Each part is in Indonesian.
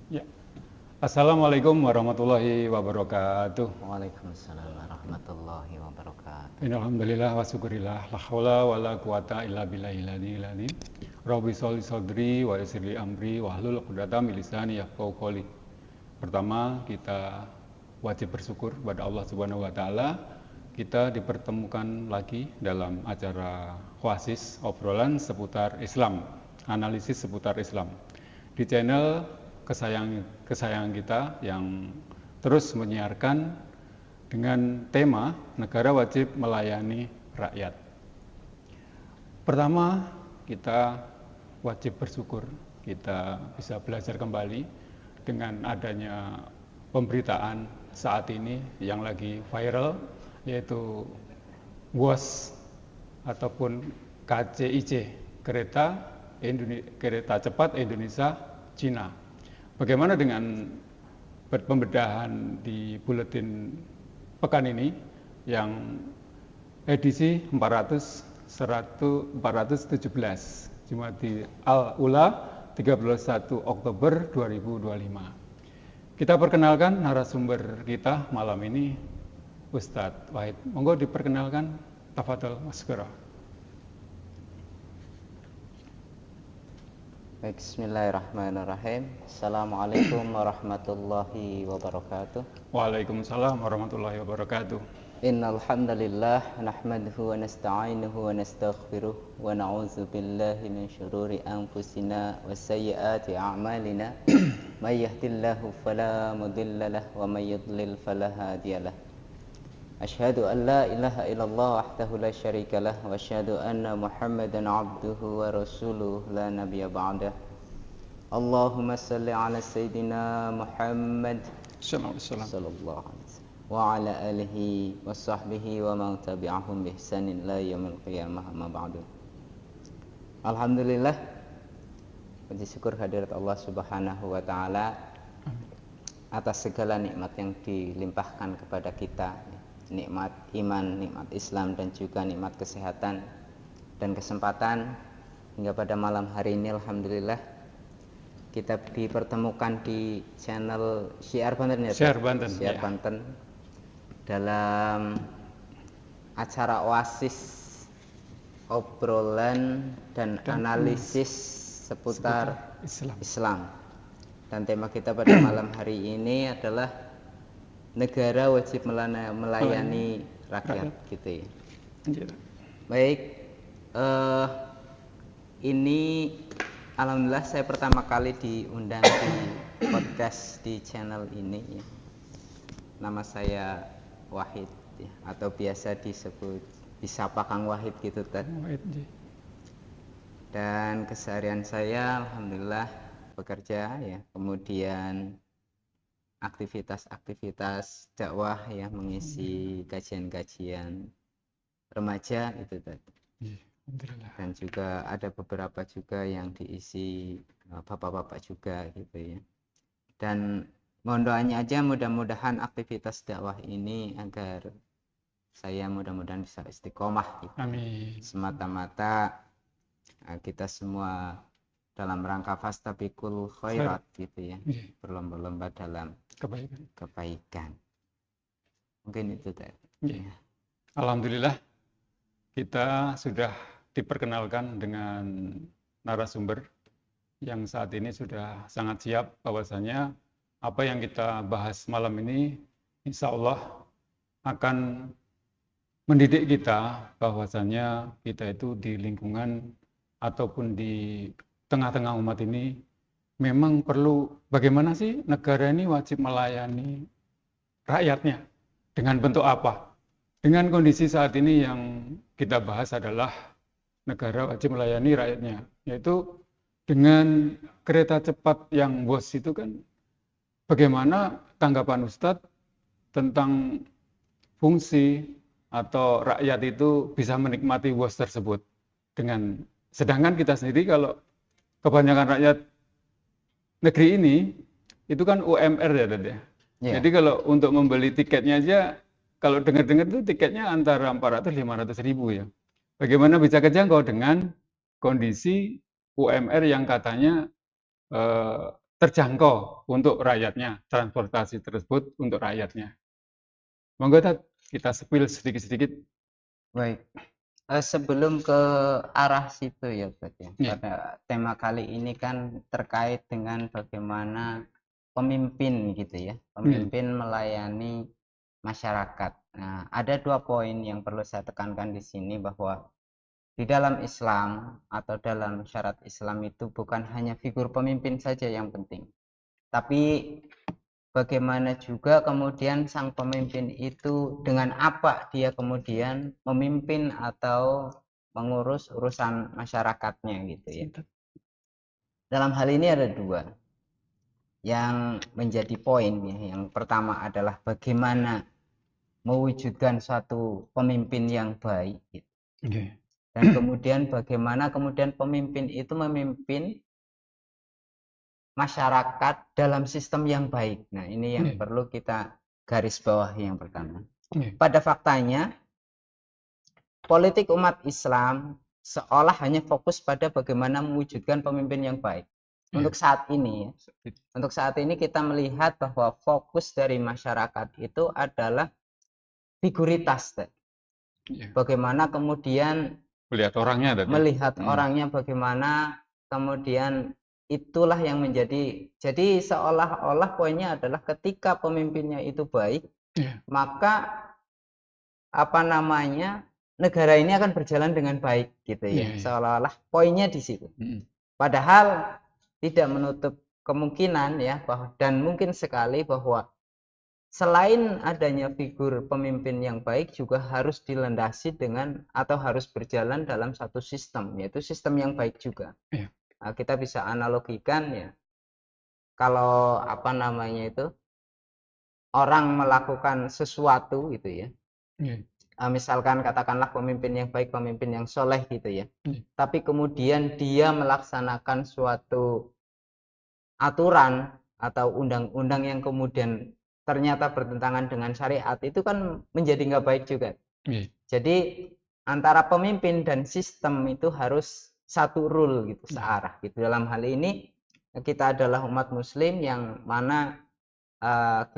Ya. Assalamualaikum warahmatullahi wabarakatuh. Waalaikumsalam warahmatullahi wabarakatuh. Innalhamdulillah wa syukurillah. La haula wa la quwata illa billahil aliyil azim. Rabbi sholli sadri wa yassir li amri wahlul 'uqdatam min lisani yafqahu qawli. Pertama, kita wajib bersyukur kepada Allah Subhanahu wa taala. Kita dipertemukan lagi dalam acara Oasis, obrolan seputar Islam, analisis seputar Islam. Di channel kesayangan kita yang terus menyiarkan dengan tema negara wajib melayani rakyat. Pertama, kita wajib bersyukur kita bisa belajar kembali dengan adanya pemberitaan saat ini yang lagi viral, yaitu WOS ataupun KCIC, kereta cepat Indonesia Cina. Bagaimana dengan pembedahan di buletin pekan ini yang edisi 417 Jumadi Al-Ula 31 Oktober 2025. Kita perkenalkan narasumber kita malam ini, Ustadz Wahid. Monggo diperkenalkan, tafadhol Mas Goro. Baik, bismillahirrahmanirrahim. Assalamualaikum warahmatullahi wabarakatuh. Waalaikumsalam warahmatullahi wabarakatuh. Innal hamdalillah nahmaduhu wa nasta'inuhu wa nastaghfiruh wa na'udzu billahi min syururi anfusina wa sayyiati a'malina. May yahdihillahu fala mudilla lahu wa may yudlil fala hadiya lahu. Asyhadu an la ilaha illallah wahdahu la syarika lah wa asyhadu anna Muhammadan abduhu wa rasuluhu la nabiyya ba'dah. Allahumma salli ala sayyidina Muhammad Assalamualaikum. sallallahu alaihi wasallam wa ala alihi wa sahbihi wa man tabi'ahum bi ihsanin ila yaumil qiyamah amma ba'du. Alhamdulillah, puji syukur hadirat Allah Subhanahu wa taala atas segala nikmat yang dilimpahkan kepada kita. Nikmat iman, nikmat Islam, dan juga nikmat kesehatan dan kesempatan hingga pada malam hari ini alhamdulillah kita dipertemukan di channel Syiar Banten ya. Syiar Banten. Syiar Banten dalam acara Oasis, obrolan dan analisis seputar Islam. Dan tema kita pada malam hari ini adalah negara wajib melayani rakyat gitu ya. Baik, ini alhamdulillah saya pertama kali diundang di podcast di channel ini ya. Nama saya Wahid ya, atau biasa disapa Kang Wahid gitu tadi. Dan keseharian saya alhamdulillah bekerja ya, kemudian aktivitas dakwah ya, mengisi kajian-kajian remaja itu tadi. Dan juga ada beberapa juga yang diisi bapak-bapak juga gitu ya. Dan mohon doanya aja mudah-mudahan aktivitas dakwah ini agar saya mudah-mudahan bisa istiqomah gitu. Amin. Semata-mata kita semua dalam rangka fastabiqul khairat gitu ya. Berlomba-lomba dalam kebaikan. Mungkin itu tadi. Ya. Alhamdulillah kita sudah diperkenalkan dengan narasumber yang saat ini sudah sangat siap bahwasanya apa yang kita bahas malam ini insya Allah akan mendidik kita bahwasanya kita itu di lingkungan ataupun di tengah-tengah umat ini memang perlu bagaimana sih negara ini wajib melayani rakyatnya, dengan bentuk apa? Dengan kondisi saat ini yang kita bahas adalah negara wajib melayani rakyatnya, yaitu dengan kereta cepat yang WOS itu kan, bagaimana tanggapan Ustadz tentang fungsi atau rakyat itu bisa menikmati WOS tersebut dengan, sedangkan kita sendiri kalau kebanyakan rakyat negeri ini itu kan UMR ya Dad ya. Jadi kalau untuk membeli tiketnya aja, kalau dengar-dengar itu tiketnya antara 400-500 ribu ya. Bagaimana bisa kejangkau dengan kondisi UMR yang katanya terjangkau untuk rakyatnya, transportasi tersebut untuk rakyatnya. Monggo kita spill sedikit-sedikit. Baik. Sebelum ke arah situ ya, Pak ya. Ya. Pada tema kali ini kan terkait dengan bagaimana pemimpin gitu ya, pemimpin melayani masyarakat. Nah, ada 2 poin yang perlu saya tekankan di sini, bahwa di dalam Islam atau dalam syarat Islam itu bukan hanya figur pemimpin saja yang penting, tapi bagaimana juga kemudian sang pemimpin itu dengan apa dia kemudian memimpin atau mengurus urusan masyarakatnya gitu ya. Dalam hal ini ada 2 yang menjadi poin ya. Yang pertama adalah bagaimana mewujudkan suatu pemimpin yang baik gitu. Dan kemudian bagaimana kemudian pemimpin itu memimpin masyarakat dalam sistem yang baik. Nah, ini yang perlu kita garis bawahi yang pertama. Pada faktanya, politik umat Islam seolah hanya fokus pada bagaimana mewujudkan pemimpin yang baik. Untuk saat ini, untuk saat ini kita melihat bahwa fokus dari masyarakat itu adalah figuritas. Bagaimana kemudian melihat orangnya, bagaimana kemudian itulah yang menjadi, jadi seolah-olah poinnya adalah ketika pemimpinnya itu baik, maka negara ini akan berjalan dengan baik gitu ya. Seolah-olah poinnya di situ. Padahal tidak menutup kemungkinan ya, dan mungkin sekali bahwa selain adanya figur pemimpin yang baik juga harus dilandasi dengan atau harus berjalan dalam satu sistem, yaitu sistem yang baik juga. Nah, kita bisa analogikan ya, kalau orang melakukan sesuatu gitu ya, misalkan katakanlah pemimpin yang baik, pemimpin yang soleh gitu ya, tapi kemudian dia melaksanakan suatu aturan atau undang-undang yang kemudian ternyata bertentangan dengan syariat, itu kan menjadi nggak baik juga. Jadi antara pemimpin dan sistem itu harus satu rule gitu, searah gitu. Dalam hal ini kita adalah umat muslim yang mana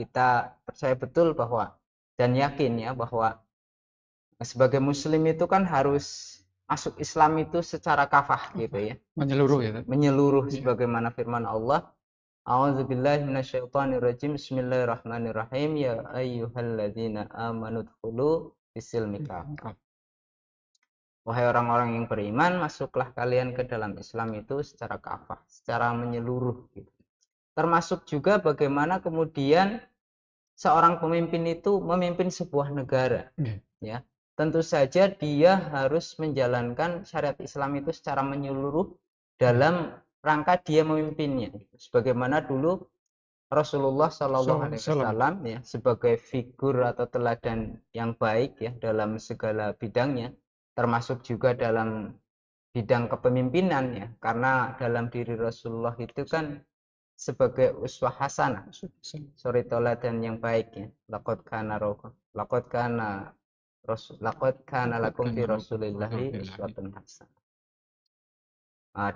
kita percaya betul bahwa dan yakin ya bahwa sebagai muslim itu kan harus masuk Islam itu secara kafah gitu ya, menyeluruh sebagaimana firman Allah, a'udzubillahi minasyaitonirrajim, bismillahirrahmanirrahim, ya ayyuhalladzina amanu dkhulu fis-silmi kafah. Wahai orang-orang yang beriman, masuklah kalian ke dalam Islam itu secara kafah, secara menyeluruh gitu. Termasuk juga bagaimana kemudian seorang pemimpin itu memimpin sebuah negara ya. Tentu saja dia harus menjalankan syariat Islam itu secara menyeluruh dalam rangka dia memimpinnya. Sebagaimana dulu Rasulullah SAW ya, sebagai figur atau teladan yang baik ya dalam segala bidangnya, termasuk juga dalam bidang kepemimpinan ya, karena dalam diri Rasulullah itu kan sebagai uswah hasanah, suri teladan yang baik ya. Laqad kana lakum fi Rasulillahi uswatun hasanah.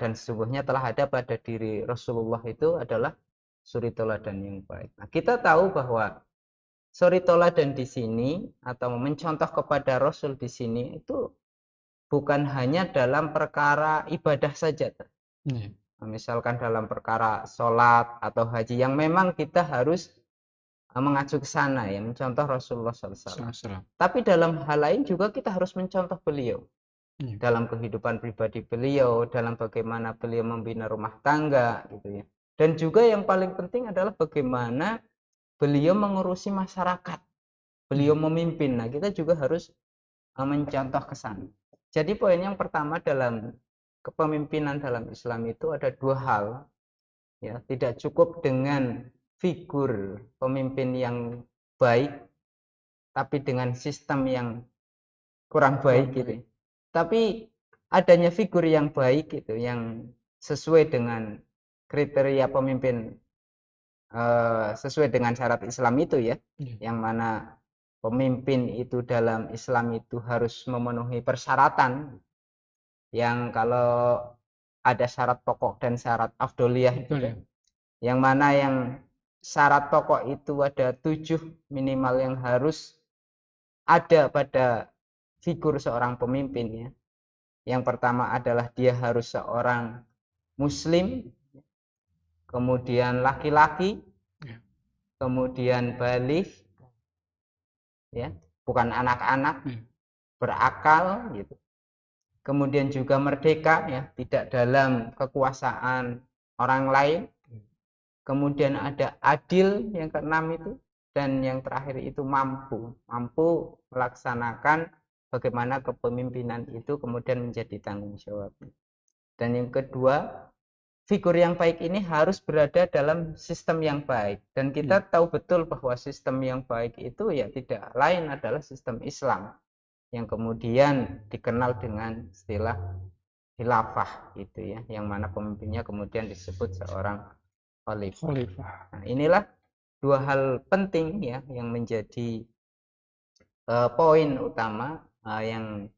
Dan sesungguhnya telah ada pada diri Rasulullah itu adalah suri teladan yang baik. Nah, kita tahu bahwa suri teladan di sini atau mencontoh kepada Rasul di sini itu bukan hanya dalam perkara ibadah saja. Misalkan dalam perkara sholat atau haji yang memang kita harus mengacu ke sana ya, mencontoh Rasulullah SAW. Tapi dalam hal lain juga kita harus mencontoh beliau dalam kehidupan pribadi beliau, dalam bagaimana beliau membina rumah tangga gitu ya. Dan juga yang paling penting adalah bagaimana beliau mengurusi masyarakat, beliau memimpin. Nah, kita juga harus mencontoh ke sana. Jadi poin yang pertama dalam kepemimpinan dalam Islam itu ada 2 hal ya, tidak cukup dengan figur pemimpin yang baik tapi dengan sistem yang kurang baik gitu. Tapi adanya figur yang baik itu yang sesuai dengan kriteria pemimpin, sesuai dengan syarat Islam itu ya, yang mana pemimpin itu dalam Islam itu harus memenuhi persyaratan yang kalau ada syarat pokok dan syarat afdoliyah gitu. yang mana yang syarat pokok itu ada 7 minimal yang harus ada pada figur seorang pemimpin ya. Yang pertama adalah dia harus seorang muslim, kemudian laki-laki, kemudian balik ya, bukan anak-anak, berakal gitu. Kemudian juga merdeka ya, tidak dalam kekuasaan orang lain. Kemudian ada adil yang keenam itu, dan yang terakhir itu mampu melaksanakan bagaimana kepemimpinan itu kemudian menjadi tanggung jawab. Dan yang kedua, figur yang baik ini harus berada dalam sistem yang baik, dan kita tahu betul bahwa sistem yang baik itu ya tidak lain adalah sistem Islam yang kemudian dikenal dengan istilah khilafah gitu ya, yang mana pemimpinnya kemudian disebut seorang khalifah. Nah, inilah dua hal penting ya yang menjadi poin utama yang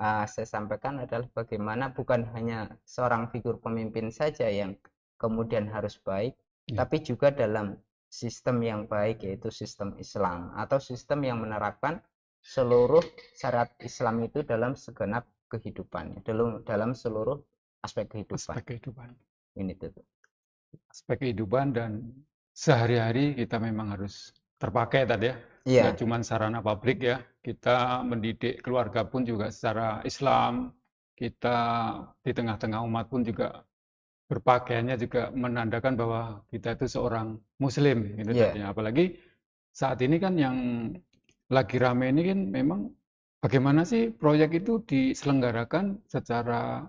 saya sampaikan adalah bagaimana bukan hanya seorang figur pemimpin saja yang kemudian harus baik, tapi juga dalam sistem yang baik, yaitu sistem Islam atau sistem yang menerapkan seluruh syarat Islam itu dalam segenap kehidupan, dalam seluruh aspek kehidupan. Ini tuh. Aspek kehidupan dan sehari-hari kita memang harus terpakai tadi ya. Nggak cuma sarana publik ya, kita mendidik keluarga pun juga secara Islam, kita di tengah-tengah umat pun juga berpakaiannya juga menandakan bahwa kita itu seorang muslim gitu tadinya. Apalagi saat ini kan yang lagi rame ini kan memang bagaimana sih proyek itu diselenggarakan secara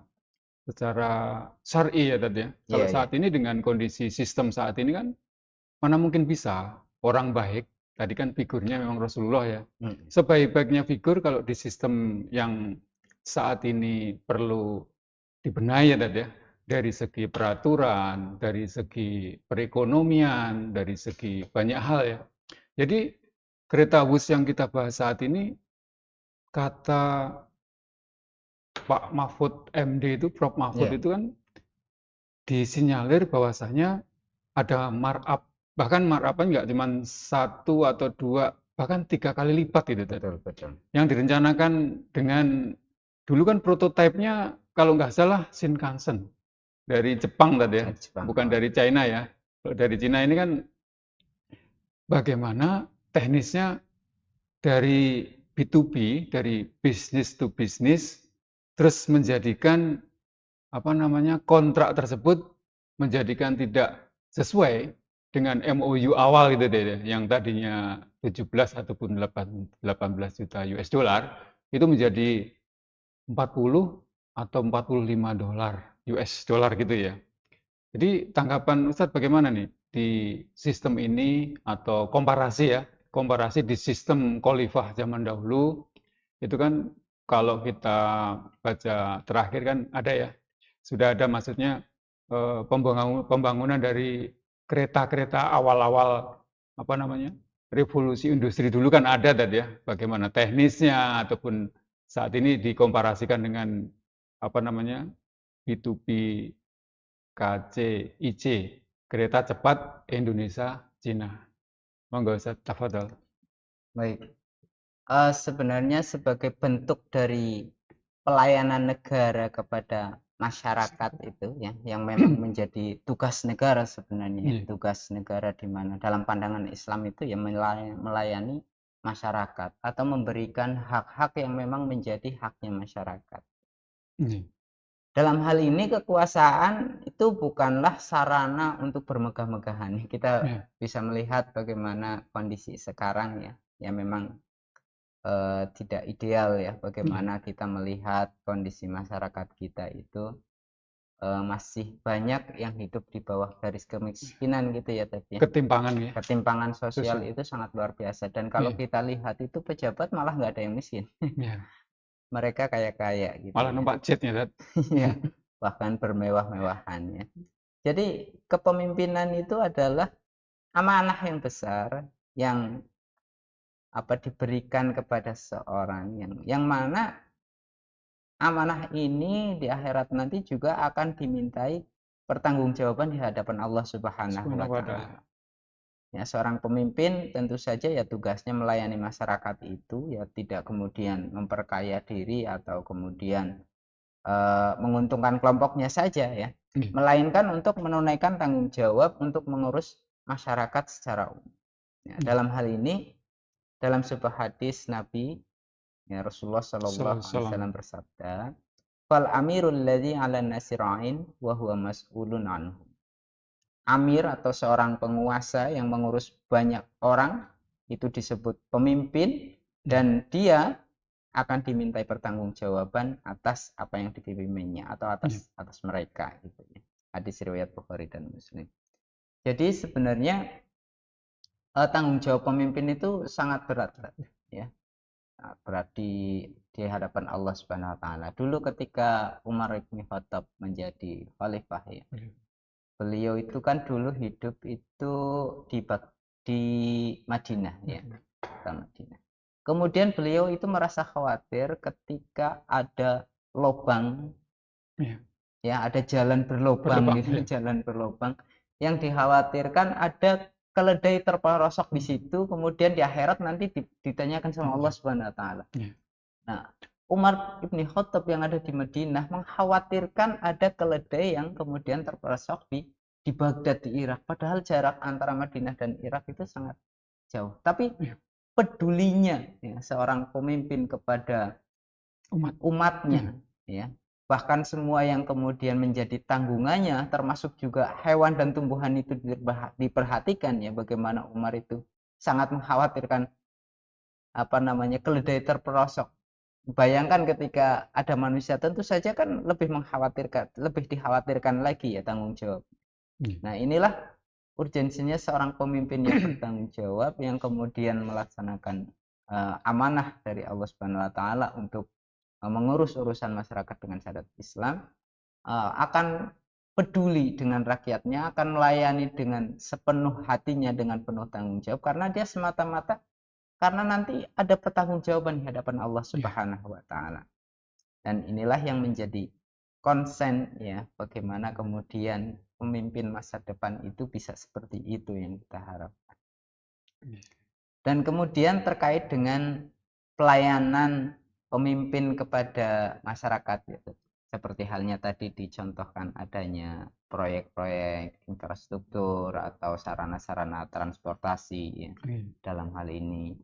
syar'i ya tadi ya. Kalau saat ini dengan kondisi sistem saat ini kan mana mungkin bisa orang baik, tadi kan figurnya memang Rasulullah ya. Sebaik-baiknya figur kalau di sistem yang saat ini perlu dibenahi ya tadi ya. Dari segi peraturan, dari segi perekonomian, dari segi banyak hal ya. Jadi kereta bus yang kita bahas saat ini, kata Pak Mahfud MD itu, Prof. Mahfud itu kan disinyalir bahwasanya ada markup, bahkan markupnya nggak cuma 1 atau 2, bahkan 3 kali lipat itu. Betul. Yang direncanakan dengan, dulu kan prototipenya kalau nggak salah Shinkansen dari Jepang tadi ya, bukan dari China ya. Kalau dari China ini kan bagaimana teknisnya dari B2B, dari business to business, terus menjadikan kontrak tersebut menjadikan tidak sesuai dengan MOU awal gitu deh, yang tadinya 17 ataupun 18 juta US dollar itu menjadi 40 atau 45 dolar US dollar gitu ya. Jadi tanggapan Ustadz bagaimana nih di sistem ini, atau komparasi di sistem khalifah zaman dahulu itu kan, kalau kita baca terakhir kan ada ya, sudah ada maksudnya pembangunan dari kereta-kereta awal-awal revolusi industri dulu kan ada tadi ya, bagaimana teknisnya, ataupun saat ini dikomparasikan dengan B2B KCIC, kereta cepat Indonesia Cina. Monggo Ustaz, tafadhol. Baik. Sebenarnya sebagai bentuk dari pelayanan negara kepada masyarakat itu ya, yang memang menjadi tugas negara sebenarnya. Tugas negara di mana dalam pandangan Islam itu ya melayani masyarakat atau memberikan hak-hak yang memang menjadi haknya masyarakat. Dalam hal ini kekuasaan itu bukanlah sarana untuk bermegah-megahan. Kita bisa melihat bagaimana kondisi sekarang ya memang tidak ideal ya, bagaimana kita melihat kondisi masyarakat kita itu masih banyak yang hidup di bawah garis kemiskinan gitu ya tadi. Ketimpangan sosial itu sangat luar biasa, dan kalau kita lihat itu pejabat malah nggak ada yang miskin. Mereka kaya-kaya gitu. Malah numpak jetnya, ya, bahkan bermewah-mewahan ya. Jadi kepemimpinan itu adalah amanah yang besar yang diberikan kepada seorang yang mana amanah ini di akhirat nanti juga akan dimintai pertanggungjawaban di hadapan Allah Subhanahu wa Ta'ala. Ya, seorang pemimpin tentu saja ya tugasnya melayani masyarakat itu ya tidak kemudian memperkaya diri atau kemudian menguntungkan kelompoknya saja ya, melainkan untuk menunaikan tanggung jawab untuk mengurus masyarakat secara umum. Ya, dalam hal ini dalam sebuah hadis Nabi ya, Rasulullah Shallallahu Alaihi Wasallam bersabda, "Fal amirul ladzi 'ala nasira'in wa huwa mas'ulun anhu." Amir atau seorang penguasa yang mengurus banyak orang itu disebut pemimpin dan dia akan dimintai pertanggungjawaban atas apa yang dipimpinnya atau atas mereka gitu ya. Hadis riwayat Bukhari dan Muslim. Jadi sebenarnya tanggung jawab pemimpin itu sangat berat ya. Sangat berat di hadapan Allah Subhanahu wa taala. Dulu ketika Umar bin Khattab menjadi khalifah ya. Beliau itu kan dulu hidup itu di Madinah ya, Madinah. Kemudian beliau itu merasa khawatir ketika ada lubang, ya ada jalan berlubang, jalan berlubang yang dikhawatirkan ada keledai terperosok di situ, kemudian di akhirat nanti ditanyakan sama Allah Subhanahu Wa Taala. Nah, Umar bin Khattab yang ada di Madinah mengkhawatirkan ada keledai yang kemudian terperosok di Baghdad di Irak. Padahal jarak antara Madinah dan Irak itu sangat jauh. Tapi pedulinya ya, seorang pemimpin kepada umatnya, ya, bahkan semua yang kemudian menjadi tanggungannya, termasuk juga hewan dan tumbuhan itu diperhatikan ya, bagaimana Umar itu sangat mengkhawatirkan keledai terperosok. Bayangkan ketika ada manusia tentu saja kan lebih dikhawatirkan lagi ya tanggung jawab. Nah, inilah urgensinya seorang pemimpin yang bertanggung jawab yang kemudian melaksanakan amanah dari Allah Subhanahu wa taala untuk mengurus urusan masyarakat dengan syariat Islam, akan peduli dengan rakyatnya, akan melayani dengan sepenuh hatinya dengan penuh tanggung jawab karena dia semata-mata karena nanti ada pertanggungjawaban di hadapan Allah Subhanahu wa taala. Dan inilah yang menjadi konsen ya, bagaimana kemudian pemimpin masa depan itu bisa seperti itu yang kita harapkan. Dan kemudian terkait dengan pelayanan pemimpin kepada masyarakat gitu. Seperti halnya tadi dicontohkan adanya proyek-proyek infrastruktur atau sarana-sarana transportasi ya. Dalam hal ini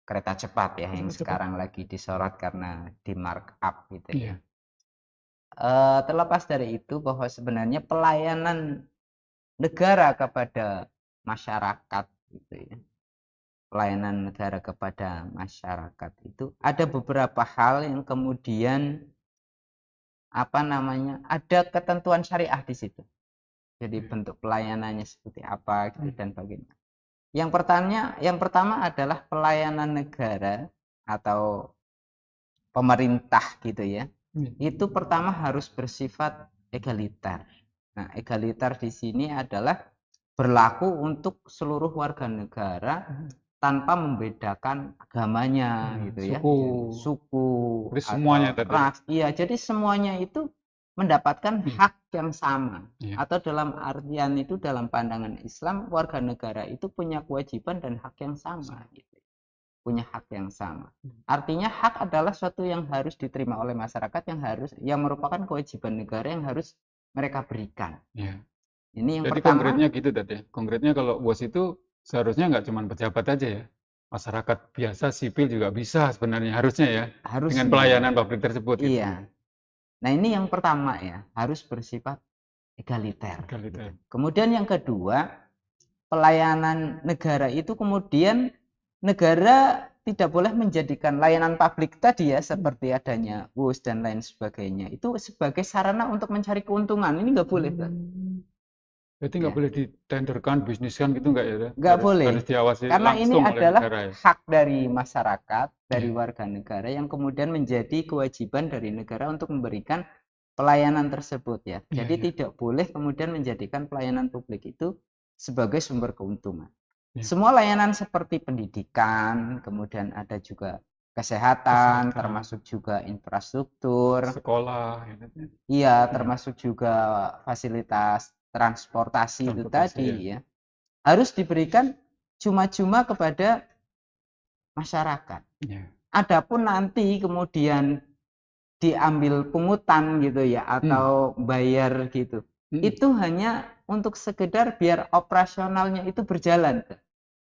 kereta cepat ya yang sekarang lagi disorot karena di markup gitu ya. Terlepas dari itu bahwa sebenarnya pelayanan negara kepada masyarakat gitu ya. Pelayanan negara kepada masyarakat itu ada beberapa hal yang kemudian ada ketentuan syariah di situ. Jadi bentuk pelayanannya seperti apa gitu dan bagaimana. Yang pertama adalah pelayanan negara atau pemerintah gitu ya. Itu pertama harus bersifat egaliter. Nah, egaliter di sini adalah berlaku untuk seluruh warga negara tanpa membedakan agamanya gitu ya. Suku jadi semuanya ras. Iya, jadi semuanya itu mendapatkan hak yang sama atau dalam artian itu dalam pandangan Islam warga negara itu punya kewajiban dan hak yang sama gitu. Punya hak yang sama. Artinya hak adalah suatu yang harus diterima oleh masyarakat yang merupakan kewajiban negara yang harus mereka berikan. Ini yang jadi pertama. Konkretnya gitu Dad ya. Konkretnya kalau bos itu seharusnya nggak cuma pejabat aja ya. Masyarakat biasa sipil juga bisa sebenarnya harusnya ya. Dengan pelayanan publik tersebut. Iya. Gitu. Nah, ini yang pertama ya, harus bersifat egaliter. Kemudian yang kedua, pelayanan negara itu kemudian negara tidak boleh menjadikan layanan publik tadi ya, seperti adanya WUS dan lain sebagainya, itu sebagai sarana untuk mencari keuntungan. Ini nggak boleh. Berarti nggak boleh ditenderkan, bisniskan gitu nggak ya? Nggak boleh. Harus diawasi karena ini langsung adalah oleh negara, ya? Hak dari masyarakat, dari warga negara yang kemudian menjadi kewajiban dari negara untuk memberikan pelayanan tersebut ya. Jadi tidak boleh kemudian menjadikan pelayanan publik itu sebagai sumber keuntungan. Semua layanan seperti pendidikan, kemudian ada juga kesehatan, Kesehatan, termasuk juga infrastruktur, sekolah, gitu. iya, Ya, termasuk juga fasilitas transportasi itu transportasi ya. tadi ya, harus diberikan cuma-cuma kepada masyarakat. Ya. Adapun nanti kemudian diambil pungutan gitu ya Hmm, atau bayar gitu, hmm, itu hanya untuk sekedar biar operasionalnya itu berjalan,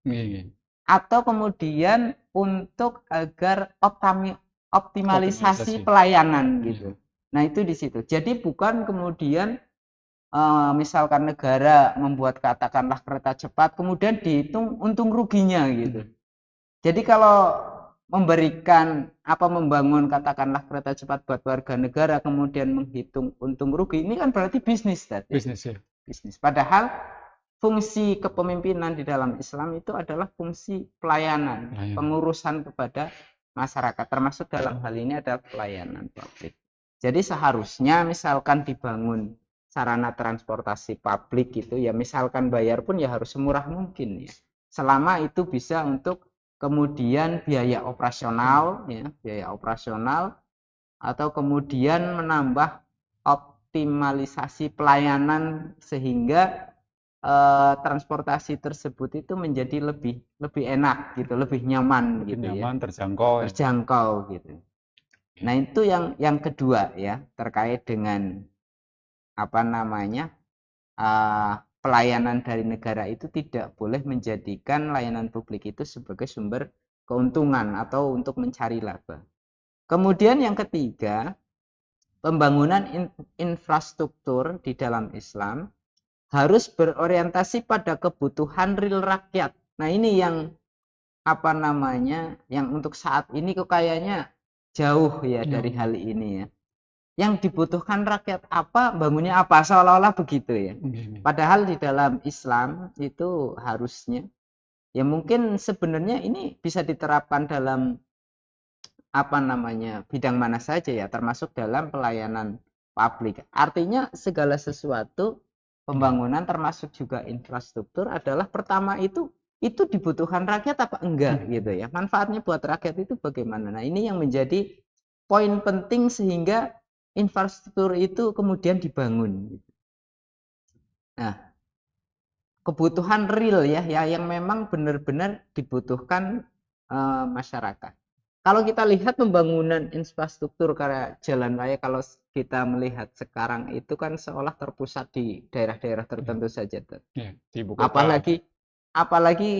iya, iya. atau kemudian untuk agar optimalisasi Optimalisasi. pelayanan Ya. gitu. Nah itu di situ. Jadi bukan kemudian misalkan negara membuat katakanlah kereta cepat, kemudian dihitung untung ruginya gitu. Hmm, Jadi kalau memberikan membangun katakanlah kereta cepat buat warga negara kemudian menghitung untung rugi, ini kan berarti bisnis tadi. bisnis ya. Bisnis. Padahal fungsi kepemimpinan di dalam Islam itu adalah fungsi pelayanan, Pelayanan. pengurusan kepada masyarakat, termasuk dalam hal ini adalah pelayanan publik. Jadi seharusnya misalkan dibangun sarana transportasi publik gitu ya, misalkan bayar pun ya harus semurah mungkin ya. Selama itu bisa untuk kemudian biaya operasional ya, biaya operasional atau kemudian menambah optimalisasi pelayanan sehingga transportasi tersebut itu menjadi lebih lebih enak gitu, lebih nyaman Lebih gitu ya, nyaman, terjangkau ya. terjangkau gitu. Ya. Nah, itu yang kedua ya, terkait dengan pelayanan dari negara itu tidak boleh menjadikan layanan publik itu sebagai sumber keuntungan atau untuk mencari laba. Kemudian yang ketiga, pembangunan infrastruktur di dalam Islam harus berorientasi pada kebutuhan real rakyat. Nah, ini yang yang untuk saat ini kok kayaknya jauh ya dari Ya. hal ini ya. Yang dibutuhkan rakyat apa, bangunnya apa, seolah-olah begitu ya. Ya. Padahal di dalam Islam itu harusnya ya mungkin sebenarnya ini bisa diterapkan dalam bidang mana saja ya, termasuk dalam pelayanan publik. Artinya segala sesuatu Ya. pembangunan termasuk juga infrastruktur adalah pertama itu dibutuhkan rakyat apa enggak gitu ya. Manfaatnya buat rakyat itu bagaimana. Nah, ini yang menjadi poin penting sehingga infrastruktur itu kemudian dibangun. Nah, kebutuhan real ya yang memang benar-benar dibutuhkan masyarakat. Kalau kita lihat pembangunan infrastruktur kayak jalan raya, kalau kita melihat sekarang itu kan seolah terpusat di daerah-daerah Ya. tertentu saja. Ya. Di ibu kota. Apalagi apalagi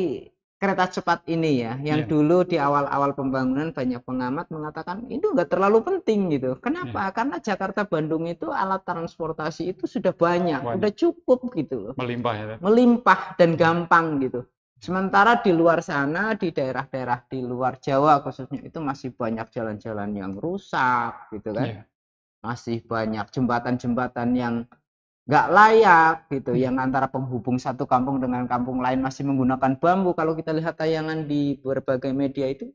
kereta cepat ini ya, yang Ya. dulu di awal-awal pembangunan banyak pengamat mengatakan itu nggak terlalu penting gitu. Ya. Kenapa? Karena Jakarta Bandung itu alat transportasi itu sudah banyak, udah Banyak. cukup gitu loh, Melimpah ya. melimpah dan Ya. gampang gitu. Sementara di luar sana, di daerah-daerah di luar Jawa khususnya itu masih banyak jalan-jalan yang rusak gitu kan, Ya. masih banyak jembatan-jembatan yang nggak layak gitu, Ya. yang antara penghubung satu kampung dengan kampung lain masih menggunakan bambu. Kalau kita lihat tayangan di berbagai media itu,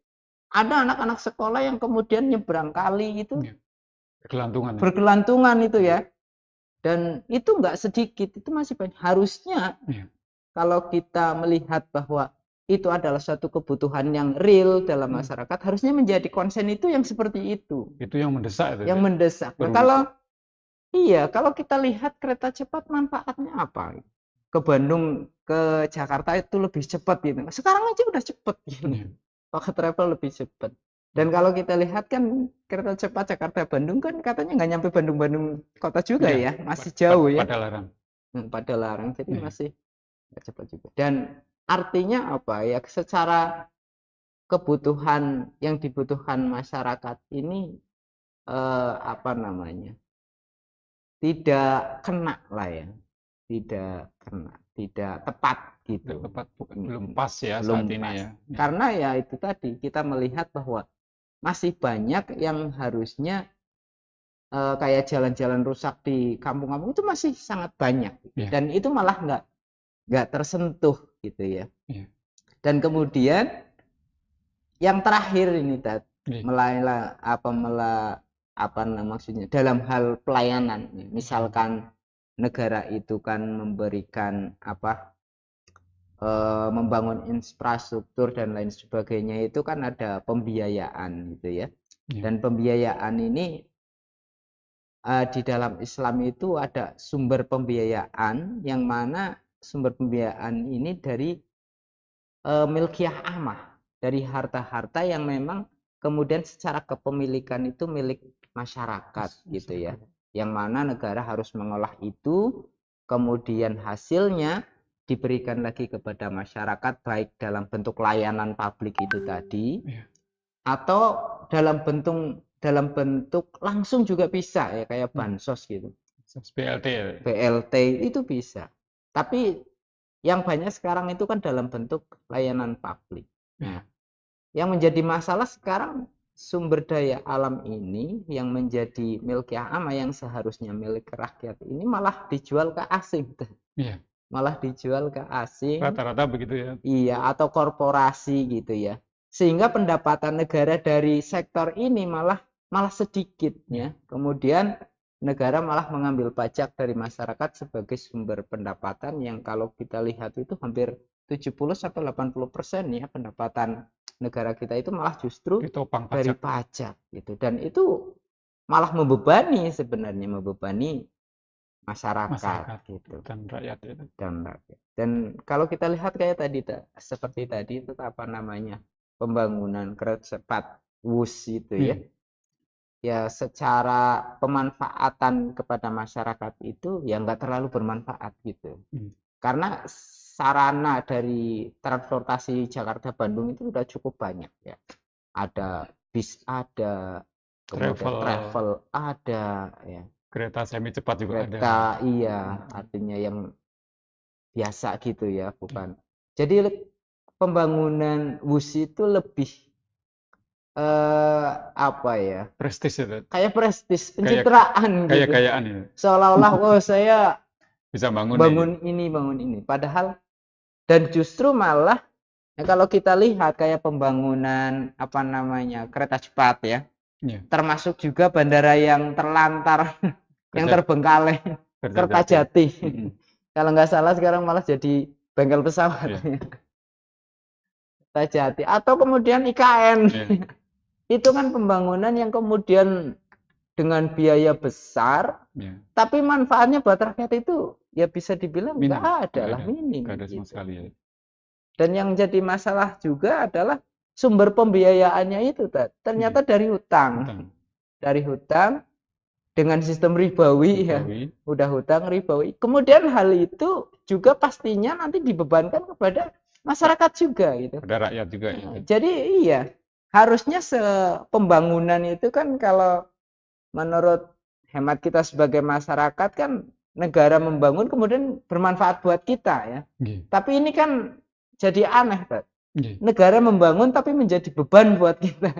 ada anak-anak sekolah yang kemudian nyebrang kali itu Ya. Bergelantungan ya. bergelantungan itu ya, dan itu nggak sedikit, itu masih banyak. Harusnya Ya. kalau kita melihat bahwa itu adalah suatu kebutuhan yang real dalam masyarakat, harusnya menjadi konsen itu yang seperti itu, Itu yang mendesak itu yang ya. mendesak. Nah, kalau kita lihat kereta cepat manfaatnya apa? Ke Bandung, ke Jakarta itu lebih cepat gitu. Sekarang aja udah cepat gitu. Ya. Pakai travel lebih cepat. Dan kalau kita lihat kan kereta cepat Jakarta Bandung kan katanya nggak nyampe Bandung kota juga Ya. ya, masih jauh ya. Pada larang. Pada larang, jadi Ya. masih nggak cepat juga. Dan artinya apa ya? Secara kebutuhan yang dibutuhkan masyarakat ini eh, apa namanya? Tidak kena lah ya, tidak kena, tidak tepat gitu. Tepat, belum pas ya saat Belum ini pas. ya. Karena ya itu tadi kita melihat bahwa masih banyak yang harusnya kayak jalan-jalan rusak di kampung-kampung itu masih sangat banyak Ya. dan itu malah nggak tersentuh gitu ya. Ya. Dan kemudian yang terakhir ini Ya. maksudnya dalam hal pelayanan, misalkan negara itu kan memberikan membangun infrastruktur dan lain sebagainya itu kan ada pembiayaan gitu ya. Iya. Dan pembiayaan ini di dalam Islam itu ada sumber pembiayaan yang mana sumber pembiayaan ini dari milkiyah amah, dari harta-harta yang memang kemudian secara kepemilikan itu milik masyarakat gitu ya. Yang mana negara harus mengolah itu, kemudian hasilnya diberikan lagi kepada masyarakat baik dalam bentuk layanan publik itu tadi Iya. atau dalam bentuk langsung juga bisa ya kayak bansos gitu. BLT ya. BLT itu bisa. Tapi yang banyak sekarang itu kan dalam bentuk layanan publik. Nah, yang menjadi masalah sekarang sumber daya alam ini yang menjadi milik amah yang seharusnya milik rakyat ini malah dijual ke asing. Iya. Malah dijual ke asing. Rata-rata begitu ya. Iya, atau korporasi gitu ya. Sehingga pendapatan negara dari sektor ini malah sedikit ya. Kemudian negara malah mengambil pajak dari masyarakat sebagai sumber pendapatan yang kalau kita lihat itu hampir 70-80% ya pendapatan negara kita itu malah justru Ditopang dari pajak gitu. Dan itu malah membebani sebenarnya masyarakat gitu dan rakyat itu. Dan kalau kita lihat kayak tadi seperti tadi itu apa namanya pembangunan kereta cepat WUS itu ya. Ya secara pemanfaatan kepada masyarakat itu ya nggak terlalu bermanfaat gitu. Karena sarana dari transportasi Jakarta Bandung itu udah cukup banyak ya. Ada bis ada, kemudian travel ada ya. Kereta semi cepat juga ada. Kereta iya, artinya yang biasa gitu ya, bukan. Jadi pembangunan WUS itu lebih apa ya? Prestis itu. Kayak prestis, pencitraan gitu. Kayaan ya. Seolah-olah saya bisa bangun ini. Padahal dan justru malah ya kalau kita lihat kayak pembangunan apa namanya kereta cepat ya. Termasuk juga bandara yang terlantar, yang terbengkalai, Kertajati. Kalau nggak salah sekarang malah jadi bengkel pesawat. Kertajati. Atau kemudian IKN. Itu kan pembangunan yang kemudian dengan biaya besar, tapi manfaatnya buat rakyat itu ya bisa dibilang nggak ada lah, minim. Nggak ada sama sekali ya. Dan yang jadi masalah juga adalah sumber pembiayaannya itu ternyata dari hutang. Dari hutang dengan sistem ribawi ya. Udah hutang ribawi. Kemudian hal itu juga pastinya nanti dibebankan kepada masyarakat juga gitu. Pada rakyat juga ya. Jadi iya, harusnya pembangunan itu kan kalau menurut hemat kita sebagai masyarakat kan negara membangun kemudian bermanfaat buat kita ya. Tapi ini kan jadi aneh, Pak. Negara membangun tapi menjadi beban buat kita.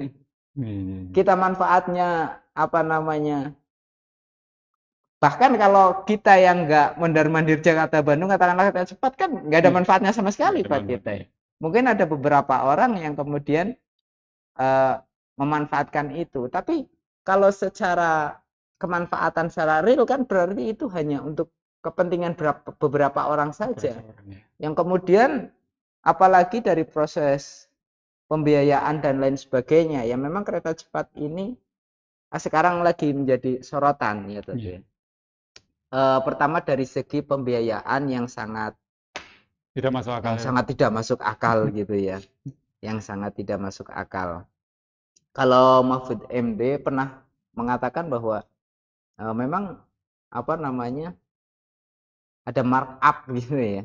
Kita manfaatnya apa namanya? Bahkan kalau kita yang nggak mondar-mandir Jakarta Bandung katakanlah kereta cepat kan nggak ada manfaatnya sama sekali buat kita. Mungkin ada beberapa orang yang kemudian memanfaatkan itu. Tapi kalau secara kemanfaatan secara real kan berarti itu hanya untuk kepentingan beberapa orang saja. Yang kemudian apalagi dari proses pembiayaan dan lain sebagainya ya memang kereta cepat ini sekarang lagi menjadi sorotan ya tadi. Pertama dari segi pembiayaan yang sangat tidak masuk akal. Sangat tidak masuk akal gitu ya. Yang sangat tidak masuk akal. Kalau Mahfud MD pernah mengatakan bahwa memang apa namanya ada markup gitu ya.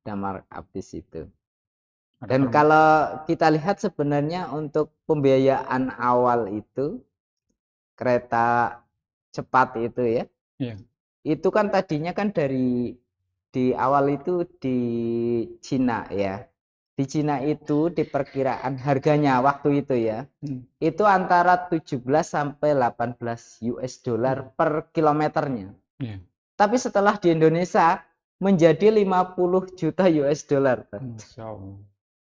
Ada markup di situ. Dan kalau kita lihat sebenarnya untuk pembiayaan awal itu kereta cepat itu ya. Itu kan tadinya kan di awal itu di Cina ya. Di Cina itu diperkiraan harganya waktu itu ya. Itu antara 17 sampai 18 US dollar per kilometernya. Tapi setelah di Indonesia menjadi 50 juta US dollar.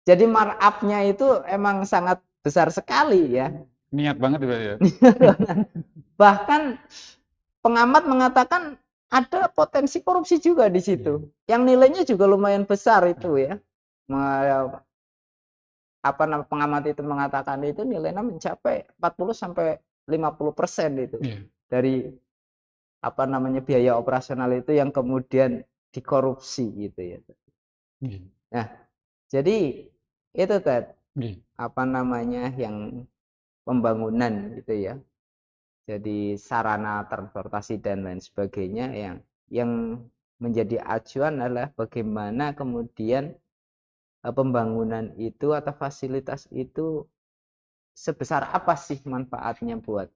Jadi markup-nya itu emang sangat besar sekali ya. Niat banget ya. Bahkan pengamat mengatakan ada potensi korupsi juga di situ. Yang nilainya juga lumayan besar itu ya. me- pengamat itu mengatakan itu nilainya mencapai 40 sampai 50% itu Iya. dari biaya operasional itu yang kemudian dikorupsi gitu ya. Iya. Nah, jadi itu Iya. yang pembangunan gitu ya. Jadi sarana transportasi dan lain sebagainya yang menjadi acuan adalah bagaimana kemudian pembangunan itu atau fasilitas itu sebesar apa sih manfaatnya buat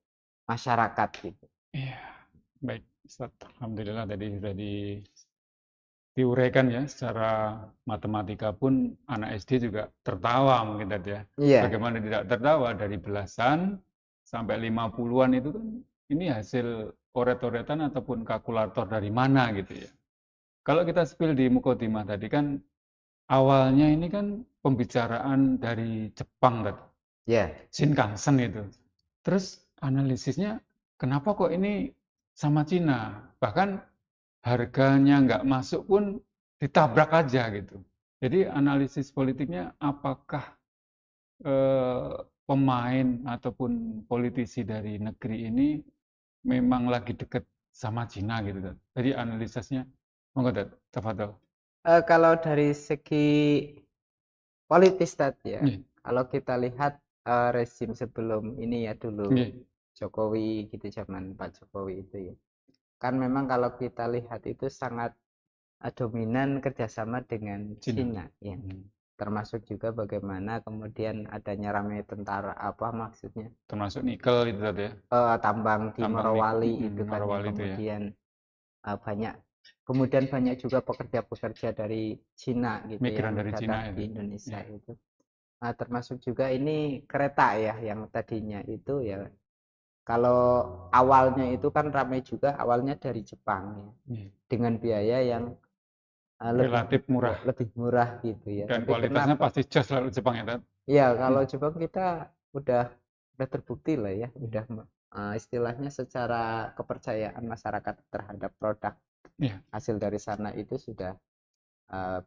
masyarakat gitu. Iya. Baik, Ustaz. Alhamdulillah tadi sudah diuraikan ya secara matematika pun anak SD juga tertawa mungkin tadi ya. Iya, Bagaimana tidak tertawa dari belasan sampai 50-an itu kan ini hasil oret-oretan ataupun kalkulator dari mana gitu ya. Kalau kita spill di Mukodimah tadi kan awalnya ini kan pembicaraan dari Jepang tadi, ya, Shinkansen itu. Terus analisisnya kenapa kok ini sama Cina? Bahkan harganya nggak masuk pun ditabrak aja gitu. Jadi analisis politiknya apakah pemain ataupun politisi dari negeri ini memang lagi deket sama Cina gitu kan. Jadi analisisnya monggo Dad, tafadhol. kalau dari segi politis tadi ya, Nggih, kalau kita lihat rezim sebelum ini ya dulu nggih, Jokowi gitu zaman Pak Jokowi itu ya, kan memang kalau kita lihat itu sangat dominan kerjasama dengan Cina. Cina ya, termasuk juga bagaimana kemudian adanya rame tentara maksudnya Termasuk nikel itu tadi ya. tambang di Tambang Morowali itu kan yang Morowali itu ya. kemudian banyak kemudian banyak juga pekerja-pekerja dari Cina gitu Migran yang dari Cina datang itu. di Indonesia Ya. itu. Nah, termasuk juga ini kereta ya yang tadinya itu ya kalau awalnya itu kan ramai juga awalnya dari Jepang ya Ya. dengan biaya yang lebih Relatif murah lebih murah gitu ya. dan Tapi kualitasnya kenapa? pasti jos lalu Jepang ya Dad. Ya kalau Jepang kita udah terbukti lah ya, udah istilahnya secara kepercayaan masyarakat terhadap produk Ya. hasil dari sana itu sudah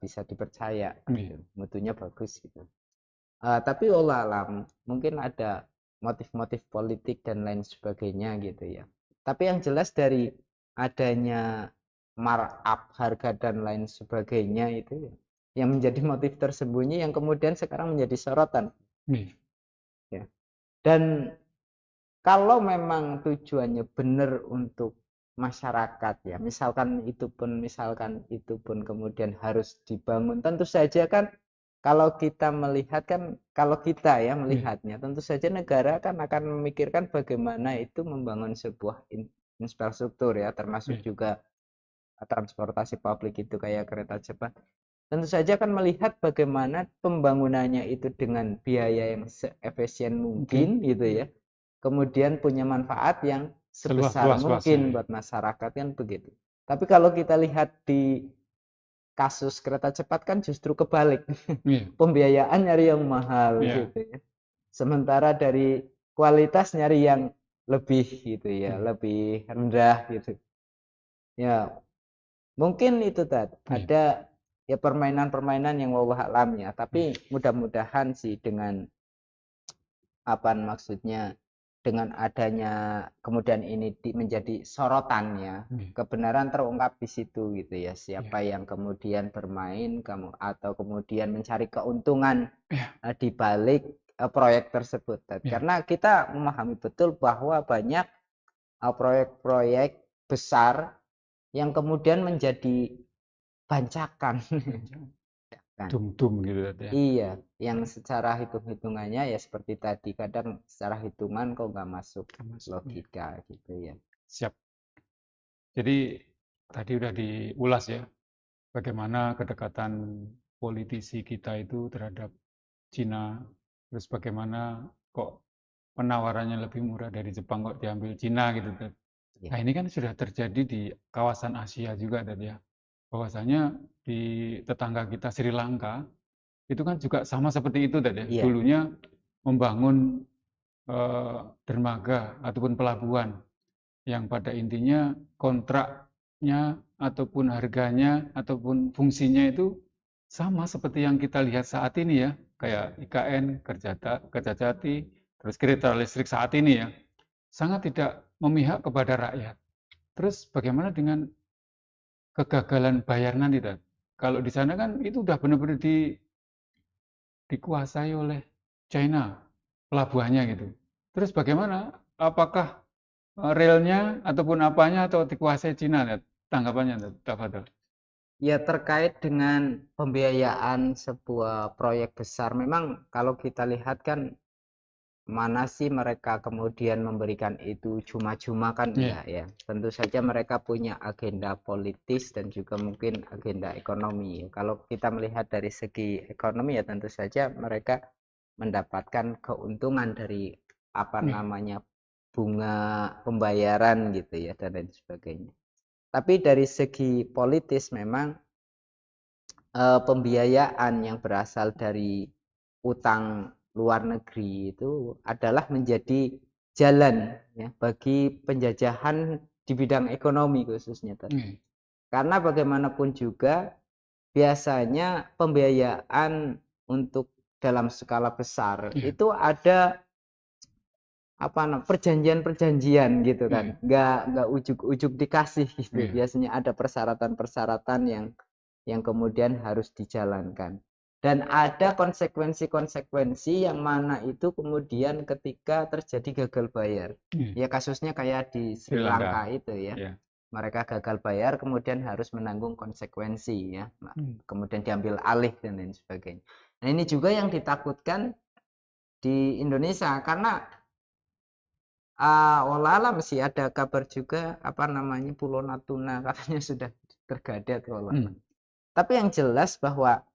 bisa dipercaya gitu. Ya. Mutunya bagus gitu. Tapi Allah alam mungkin ada motif-motif politik dan lain sebagainya gitu ya. Tapi yang jelas dari adanya markup harga dan lain sebagainya itu ya yang menjadi motif tersembunyi yang kemudian sekarang menjadi sorotan Ya. ya. Dan kalau memang tujuannya benar untuk masyarakat ya, misalkan itu pun kemudian harus dibangun, tentu saja kan kalau kita ya melihatnya, tentu saja negara kan akan memikirkan bagaimana itu membangun sebuah infrastruktur ya, termasuk Ya. juga transportasi publik itu kayak kereta cepat. Tentu saja akan melihat bagaimana pembangunannya itu dengan biaya yang seefisien mungkin gitu ya. Kemudian punya manfaat yang sebesar Seluas-luasnya mungkin ya. buat masyarakat kan begitu. Tapi kalau kita lihat di kasus kereta cepat kan justru kebalik. Ya. Pembiayaan nyari yang mahal Ya. gitu ya. Sementara dari kualitas nyari yang lebih gitu ya, Ya. lebih rendah gitu. Ya, mungkin itu Ya. ada ya permainan-permainan yang wallah alam ya, tapi mudah-mudahan sih dengan maksudnya dengan adanya kemudian ini menjadi sorotan ya, kebenaran terungkap di situ gitu ya, siapa yang kemudian bermain atau kemudian mencari keuntungan di balik proyek tersebut. Ya. Karena kita memahami betul bahwa banyak proyek-proyek besar yang kemudian menjadi bancakan. Kan? Dum-dum gitu Dad ya. Iya, yang secara hitung-hitungannya ya seperti tadi, kadang secara hitungan kok nggak masuk Ya. logika gitu ya. Siap. Jadi tadi udah diulas ya, bagaimana kedekatan politisi kita itu terhadap Cina, terus bagaimana kok penawarannya lebih murah dari Jepang kok diambil Cina gitu Dad. Ya, Nah ini kan sudah terjadi di kawasan Asia juga tadi ya. Bahwasanya di tetangga kita Sri Lanka itu kan juga sama seperti itu tadi ya. iya, Dulunya membangun dermaga ataupun pelabuhan yang pada intinya kontraknya ataupun harganya ataupun fungsinya itu sama seperti yang kita lihat saat ini ya, kayak IKN, Kertajati, terus kereta listrik saat ini ya, sangat tidak memihak kepada rakyat. Terus bagaimana dengan kegagalan bayar nanti, Tat? Kalau di sana kan itu udah benar-benar dikuasai oleh China, pelabuhannya gitu. Terus bagaimana? Apakah relnya ataupun apanya atau dikuasai Cina, Tat? Tanggapannya, Tat? Tafadhol. Ya, terkait dengan pembiayaan sebuah proyek besar, memang kalau kita lihat kan mana sih mereka kemudian memberikan itu cuma-cuma, kan Iya. enggak ya. Tentu saja mereka punya agenda politis dan juga mungkin agenda ekonomi. Kalau kita melihat dari segi ekonomi ya tentu saja mereka mendapatkan keuntungan dari apa Iya. namanya bunga pembayaran gitu ya dan lain sebagainya. Tapi dari segi politis memang pembiayaan yang berasal dari utang luar negeri itu adalah menjadi jalan ya bagi penjajahan di bidang ekonomi khususnya tadi. Iya. Karena bagaimanapun juga biasanya pembiayaan untuk dalam skala besar Iya. itu ada perjanjian-perjanjian gitu kan, Iya. nggak ujuk-ujuk dikasih gitu. Iya. Biasanya ada persyaratan-persyaratan yang kemudian harus dijalankan, dan ada konsekuensi-konsekuensi yang mana itu kemudian ketika terjadi gagal bayar Iya. ya, kasusnya kayak di Sri Sri Lanka. Lanka itu ya, Iya. mereka gagal bayar kemudian harus menanggung konsekuensi ya, kemudian diambil alih dan lain sebagainya. Nah, ini juga yang ditakutkan di Indonesia karena wallahualam sih ada kabar juga Pulau Natuna katanya sudah tergadai wallahualam. Tapi yang jelas bahwa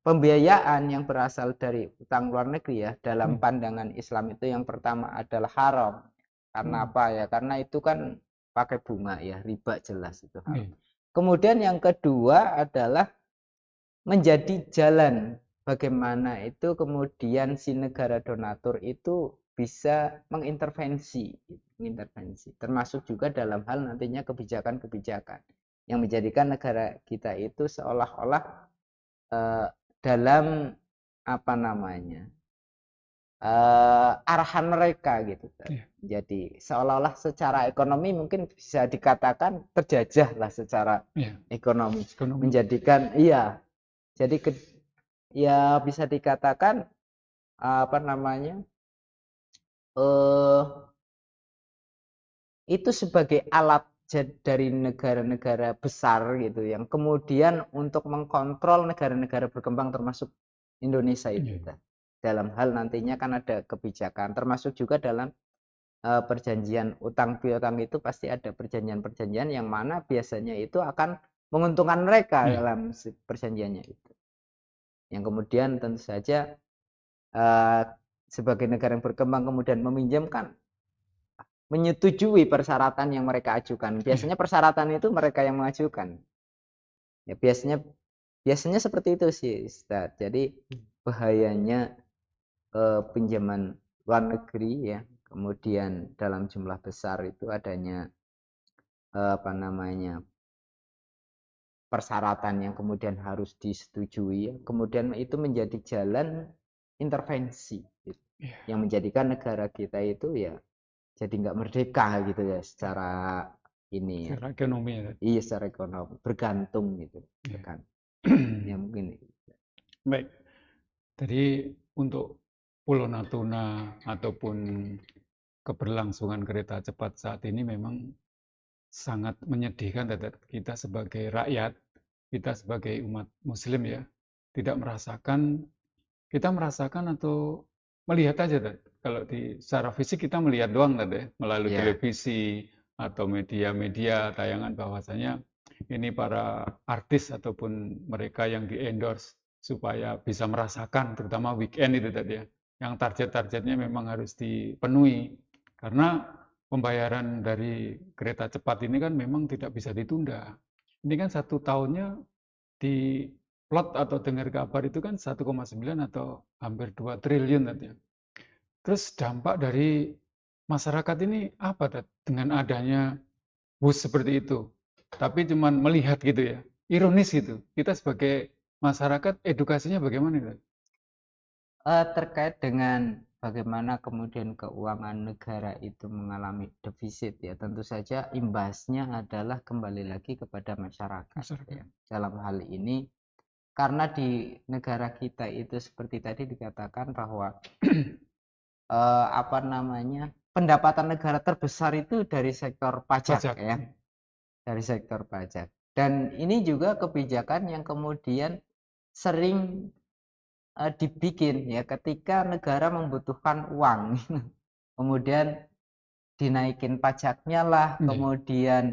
pembiayaan yang berasal dari utang luar negeri ya dalam pandangan Islam itu yang pertama adalah haram. Karena apa ya? Karena itu kan pakai bunga ya, riba, jelas itu haram. Kemudian yang kedua adalah menjadi jalan bagaimana itu kemudian si negara donatur itu bisa mengintervensi, termasuk juga dalam hal nantinya kebijakan-kebijakan yang menjadikan negara kita itu seolah-olah dalam arahan mereka gitu. Jadi seolah-olah secara ekonomi mungkin bisa dikatakan terjajah lah secara ekonomi, menjadikan jadi ya bisa dikatakan itu sebagai alat dari negara-negara besar gitu yang kemudian untuk mengkontrol negara-negara berkembang termasuk Indonesia itu. Dalam hal nantinya kan ada kebijakan termasuk juga dalam perjanjian utang piutang itu pasti ada perjanjian-perjanjian yang mana biasanya itu akan menguntungkan mereka dalam perjanjiannya itu. Yang kemudian tentu saja sebagai negara yang berkembang kemudian meminjamkan, menyetujui persyaratan yang mereka ajukan. Biasanya persyaratan itu mereka yang mengajukan. Ya biasanya seperti itu sih, Ustaz. Jadi bahayanya pinjaman luar negeri ya, kemudian dalam jumlah besar itu adanya persyaratan yang kemudian harus disetujui, kemudian itu menjadi jalan intervensi gitu, yang menjadikan negara kita itu ya jadi nggak merdeka gitu ya secara ini ya. Secara ekonomi ya. Iya, secara ekonomi bergantung gitu kan. Ya mungkin. Baik. Jadi untuk Pulau Natuna ataupun keberlangsungan kereta cepat saat ini memang sangat menyedihkan kita sebagai rakyat, kita sebagai umat muslim ya, tidak merasakan, kita merasakan atau melihat aja kalau secara fisik kita melihat doang melalui televisi atau media-media tayangan bahwasanya ini para artis ataupun mereka yang di-endorse supaya bisa merasakan terutama weekend itu tadi ya, yang target-targetnya memang harus dipenuhi karena pembayaran dari kereta cepat ini kan memang tidak bisa ditunda. Ini kan 1 tahunnya di plot atau dengar kabar itu kan 1,9 atau hampir 2 triliun tadi. Terus dampak dari masyarakat ini apa dengan adanya bus seperti itu? Tapi cuman melihat gitu ya. ironis gitu. Kita sebagai masyarakat edukasinya bagaimana itu? Terkait dengan bagaimana kemudian keuangan negara itu mengalami defisit ya, tentu saja imbasnya adalah kembali lagi kepada masyarakat Masyarakat. ya. Dalam hal ini karena di negara kita itu seperti tadi dikatakan bahwa apa namanya, pendapatan negara terbesar itu dari sektor pajak Pajak. ya, dari sektor pajak. Dan ini juga kebijakan yang kemudian sering dibikin ya ketika negara membutuhkan uang, kemudian dinaikin pajaknya lah, Iya, kemudian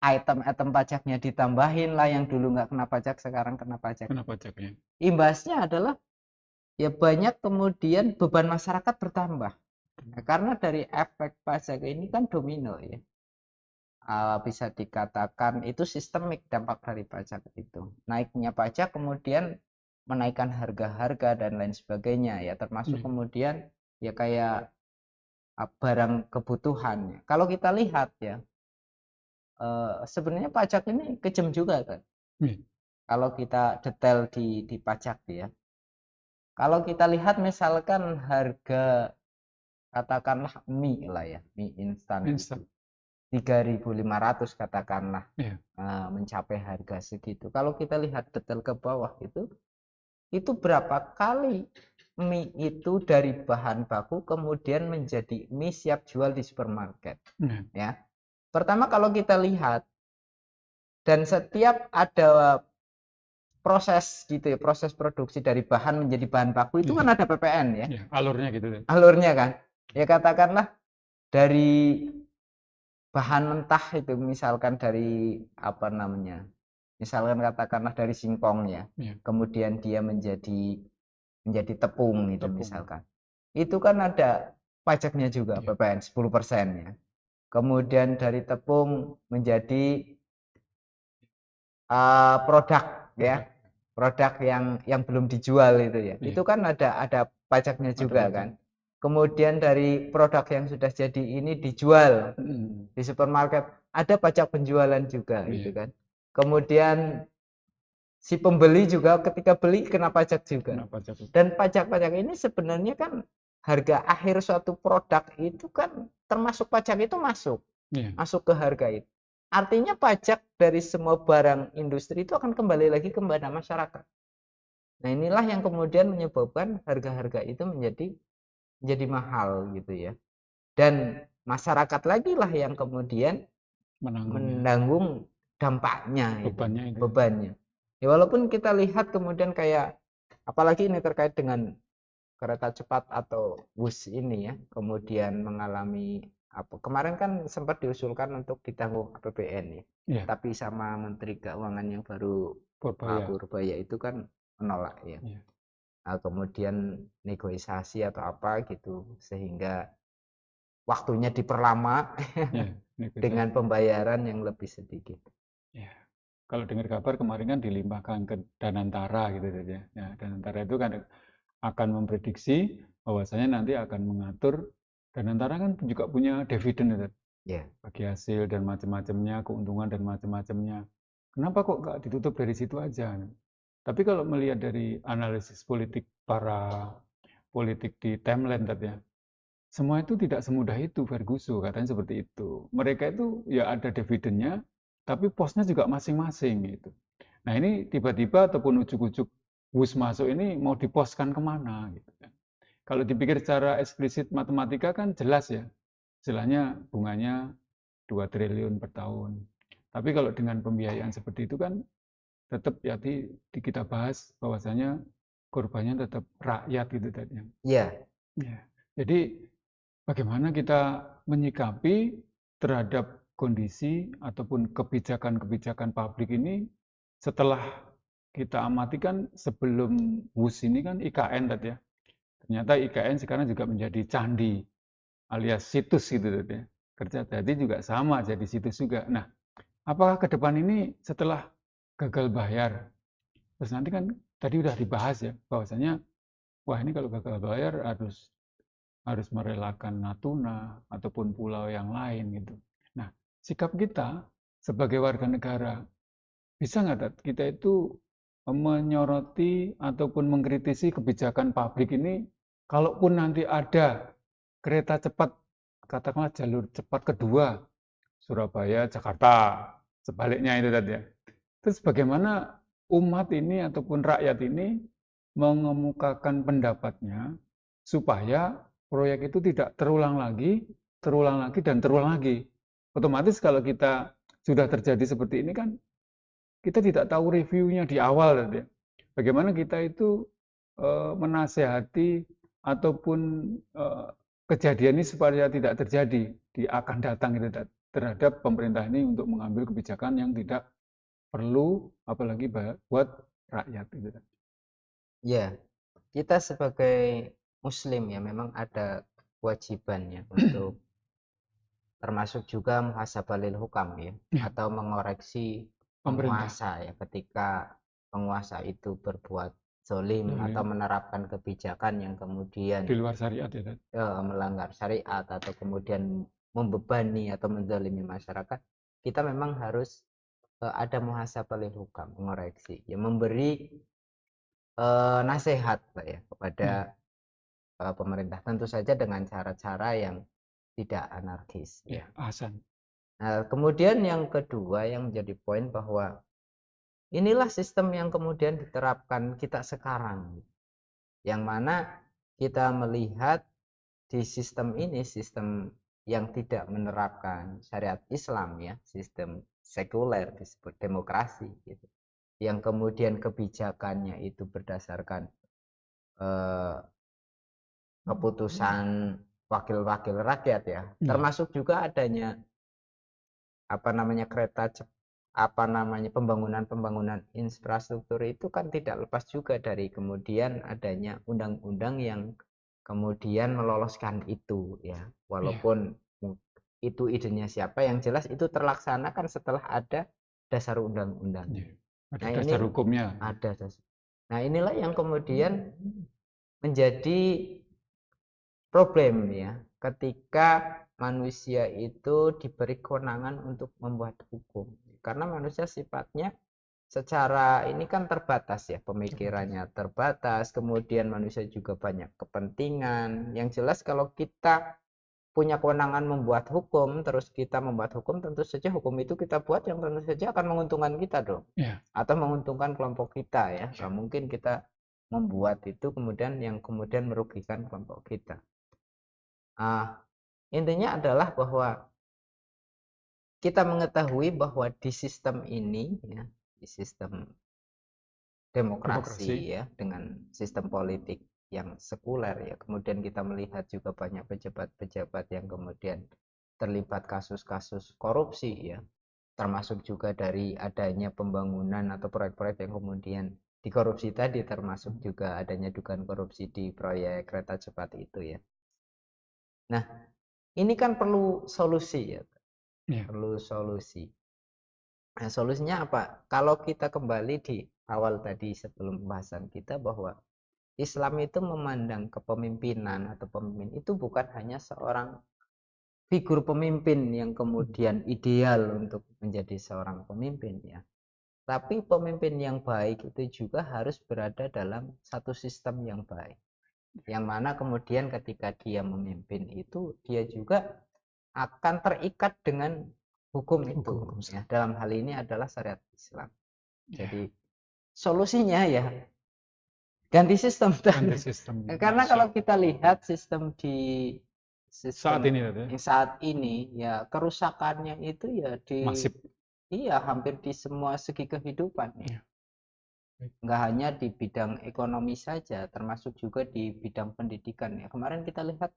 item-item pajaknya ditambahin lah, yang dulu nggak kena pajak sekarang kena pajak. kena pajaknya. Imbasnya adalah ya banyak kemudian beban masyarakat bertambah. Nah, karena dari efek pajak ini kan domino ya. Bisa dikatakan itu sistemik dampak dari pajak itu. Naiknya pajak kemudian menaikkan harga-harga dan lain sebagainya ya, termasuk Iya, kemudian ya kayak barang kebutuhan. Kalau kita lihat ya, sebenarnya pajak ini kejam juga kan. iya, Kalau kita detail di pajak ya. Kalau kita lihat misalkan harga katakanlah mie lah ya, mie instan itu instan. 3.500 katakanlah, Iya, mencapai harga segitu. Kalau kita lihat detail ke bawah itu berapa kali mie itu dari bahan baku kemudian menjadi mie siap jual di supermarket iya, ya. Pertama kalau kita lihat, dan setiap ada proses gitu ya, proses produksi dari bahan menjadi bahan baku itu iya, kan ada PPN ya, iya, alurnya gitu deh. alurnya kan. Ya katakanlah dari bahan mentah itu misalkan dari apa namanya, misalkan katakanlah dari singkong ya, Iya, kemudian dia menjadi tepung itu tepung. misalkan, itu kan ada pajaknya juga, Iya, PPN 10% ya. Kemudian dari tepung menjadi produk ya, produk. produk yang belum dijual itu ya, Iya, itu kan ada pajaknya ada juga pajak. kan. Kemudian dari produk yang sudah jadi ini dijual Mm, di supermarket, ada pajak penjualan juga gitu iya, kan. Kemudian si pembeli juga ketika beli kena pajak juga. kena pajak. Dan pajak-pajak ini sebenarnya kan harga akhir suatu produk itu kan termasuk pajak itu masuk, Iya, masuk ke harga itu. Artinya pajak dari semua barang industri itu akan kembali lagi kepada masyarakat. Nah, inilah yang kemudian menyebabkan harga-harga itu menjadi mahal gitu ya. Dan masyarakat lagi lah yang kemudian menanggungnya. menanggung dampaknya itu, Bebannya itu. bebannya. Ya walaupun kita lihat kemudian kayak apalagi ini terkait dengan kereta cepat atau bus ini ya, kemudian mengalami apa? Kemarin kan sempat diusulkan untuk ditanggung APBN ya. Iya, Tapi sama Menteri Keuangan yang baru Pak Purbaya. Purbaya itu kan menolak ya. Iya, Nah, kemudian negosiasi atau apa gitu sehingga waktunya diperlama iya, negosiasi. dengan pembayaran yang lebih sedikit. Iya. Kalau dengar kabar kemarin kan dilimpahkan ke Danantara gitu ya. Ya, Danantara itu kan akan memprediksi bahwasanya nanti akan mengatur, Danantara kan juga punya dividen itu, Ya, bagi hasil dan macam-macamnya, keuntungan dan macam-macamnya. Kenapa kok nggak ditutup dari situ aja? Tapi kalau melihat dari analisis politik para politik di timeline tadi ya, semua itu tidak semudah itu, Ferguson katanya seperti itu. Mereka itu ya ada dividennya, tapi posnya juga masing-masing gitu. Nah ini tiba-tiba ataupun ujuk-ujuk bus masuk ini mau diposkan kemana gitu kan. Kalau dipikir secara eksplisit matematika kan jelas ya, istilahnya bunganya 2 triliun per tahun. Tapi kalau dengan pembiayaan seperti itu kan tetap ya kita bahas bahwasanya korbannya tetap rakyat gitu tadi. ya, Ya. Jadi bagaimana kita menyikapi terhadap kondisi ataupun kebijakan-kebijakan publik ini setelah kita amati kan sebelum WUS ini kan IKN tadi ya. Ternyata IKN sekarang juga menjadi candi alias situs gitu tadi ya. Kerja tadi juga sama jadi situs juga. Nah, apakah ke depan ini setelah gagal bayar, terus nanti kan tadi udah dibahas ya bahwasanya wah ini kalau gagal bayar harus harus merelakan Natuna ataupun pulau yang lain gitu. Nah, sikap kita sebagai warga negara bisa nggak Tat, kita itu menyoroti ataupun mengkritisi kebijakan pabrik ini, kalaupun nanti ada kereta cepat, katakanlah jalur cepat kedua, Surabaya, Jakarta, sebaliknya itu tadi ya. Terus bagaimana umat ini ataupun rakyat ini mengemukakan pendapatnya supaya proyek itu tidak terulang lagi dan terulang lagi. Otomatis kalau kita sudah terjadi seperti ini kan kita tidak tahu reviewnya di awal tadi ya. Bagaimana kita itu menasehati ataupun eh, kejadian ini supaya tidak terjadi di akan datang itu terhadap pemerintah ini untuk mengambil kebijakan yang tidak perlu apalagi buat rakyat itu. Ya, kita sebagai muslim ya memang ada kewajibannya untuk termasuk juga muhasabah lil hukam ya, Ya, atau mengoreksi pemerintah penguasa ya ketika penguasa itu berbuat zolim atau zalim menerapkan kebijakan yang di kemudian luar syariat ya. melanggar syariat atau kemudian membebani atau menzalimi masyarakat, kita memang harus ada muhasabah lil hukam, mengoreksi ya, memberi nasihat Pak ya kepada Ya, pemerintah, tentu saja dengan cara-cara yang tidak anarkis ya, ya. Hasan. Nah, kemudian yang kedua yang menjadi poin bahwa inilah sistem yang kemudian diterapkan kita sekarang, yang mana kita melihat di sistem ini, sistem yang tidak menerapkan syariat Islam ya, sistem sekuler disebut demokrasi gitu, yang kemudian kebijakannya itu berdasarkan eh, keputusan wakil-wakil rakyat ya, Ya, termasuk juga adanya pembangunan infrastruktur itu kan tidak lepas juga dari kemudian adanya undang-undang yang kemudian meloloskan itu ya, ya, walaupun itu idenya siapa, yang jelas itu terlaksanakan setelah ada dasar undang-undang. ya. Ada Nah dasar ini hukumnya. ada dasar. Nah inilah yang kemudian menjadi problem ya, ketika manusia itu diberi kewenangan untuk membuat hukum, karena manusia sifatnya secara ini kan terbatas ya, Terbatas. pemikirannya terbatas, kemudian manusia juga banyak kepentingan. Yang jelas kalau kita punya kewenangan membuat hukum, terus kita membuat hukum, tentu saja hukum itu kita buat yang tentu saja akan menguntungkan kita dong, Ya, atau menguntungkan kelompok kita ya. ya, Nggak mungkin kita membuat itu kemudian yang kemudian merugikan kelompok kita. Nah, intinya adalah bahwa kita mengetahui bahwa di sistem ini ya, di sistem demokrasi. demokrasi ya, dengan sistem politik yang sekuler ya, kemudian kita melihat juga banyak pejabat-pejabat yang kemudian terlibat kasus-kasus korupsi ya, termasuk juga dari adanya pembangunan atau proyek-proyek yang kemudian dikorupsi tadi, termasuk juga adanya dugaan korupsi di proyek kereta cepat itu ya. Nah, ini kan perlu solusi ya, Ya, perlu solusi. Nah, solusinya apa? Kalau kita kembali di awal tadi sebelum pembahasan kita, bahwa Islam itu memandang kepemimpinan atau pemimpin itu bukan hanya seorang figur pemimpin yang kemudian ideal untuk menjadi seorang pemimpin ya. Tapi pemimpin yang baik itu juga harus berada dalam satu sistem yang baik. Yang mana kemudian ketika dia memimpin itu, dia juga akan terikat dengan hukum itu hukum-hukum ya, Islam. dalam hal ini adalah syariat Islam. Ya, Jadi solusinya ya ganti sistem ganti sistem. karena kalau Siap. kita lihat sistem di Saat sistem ini tadi ya, yang saat ini ya, kerusakannya itu ya di, masif. iya, hampir di semua segi kehidupan ya, Ya, baik. nggak hanya di bidang ekonomi saja, termasuk juga di bidang pendidikan ya. Kemarin kita lihat